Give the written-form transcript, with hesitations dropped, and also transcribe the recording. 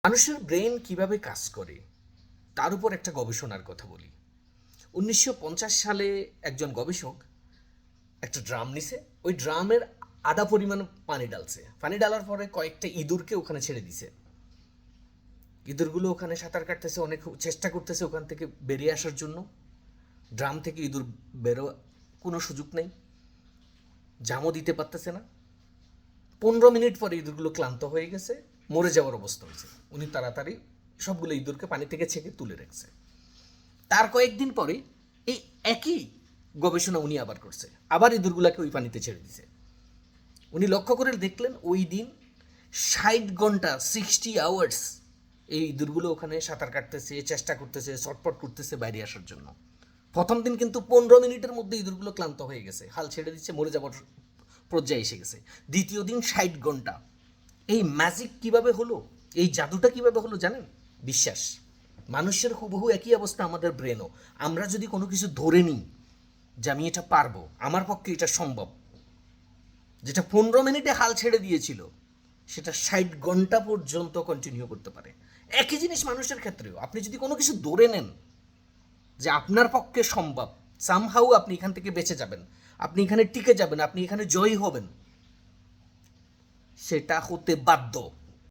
মানুষের ব্রেন কিভাবে কাজ করে তার উপর একটা গবেষণার কথা বলি। 1950 সালে একজন গবেষক একটা ড্রাম নিছে, ওই ড্রামের আধা পরিমাণ পানি ডালছে। পানি ডালার পরে কয়েকটা ইঁদুরকে ওখানে ছেড়ে দিছে। ইঁদুরগুলো ওখানে সাঁতার কাটতেছে, অনেক চেষ্টা করতেছে ওখান থেকে বেরিয়ে আসার জন্য। ড্রাম থেকে ইঁদুর বেরো কোনো সুযোগ নেই, জামও দিতে পারতেছে না। 15 মিনিট পরে ইঁদুরগুলো ক্লান্ত হয়ে গেছে, মরে যাওয়ার অবস্থা হয়েছে। উনি তাড়াতাড়ি সবগুলো ইঁদুরকে পানি থেকে ছেঁকে তুলে রেখেছে। তার কয়েকদিন পরে এই একই গবেষণা উনি আবার করছে, আবার ইঁদুরগুলাকে ওই পানিতে ছেড়ে দিছে। উনি লক্ষ্য করে দেখলেন ওই দিন 60 ঘন্টা 60 আওয়ার্স এই ইঁদুরগুলো ওখানে সাঁতার কাটতেছে, চেষ্টা করতেছে, ছটপট করতেছে বাইরে আসার জন্য। প্রথম দিন কিন্তু 15 মিনিটের মধ্যে ইঁদুরগুলো ক্লান্ত হয়ে গেছে, হাল ছেড়ে দিচ্ছে, মরে যাওয়ার পর্যায়ে এসে গেছে। দ্বিতীয় দিন 60 ঘন্টা। এই ম্যাজিক কিভাবে হলো, এই জাদুটা কিভাবে হলো জানেন? বিশ্বাস। মানুষের হুবহু একই অবস্থা আমাদের ব্রেনও। আমরা যদি কোনো কিছু ধরে নিই যে আমি এটা পারবো, আমার পক্ষে এটা সম্ভব, যেটা 15 মিনিটে হাল ছেড়ে দিয়েছিল সেটা 60 ঘন্টা পর্যন্ত কন্টিনিউ করতে পারে। একই জিনিস মানুষের ক্ষেত্রেও। আপনি যদি কোনো কিছু ধরে নেন যে আপনার পক্ষে সম্ভব, সামহাউ আপনি এখান থেকে বেঁচে যাবেন, আপনি এখানে টিকে যাবেন, আপনি এখানে জয়ী হবেন, সেটা হতে বাধ্য।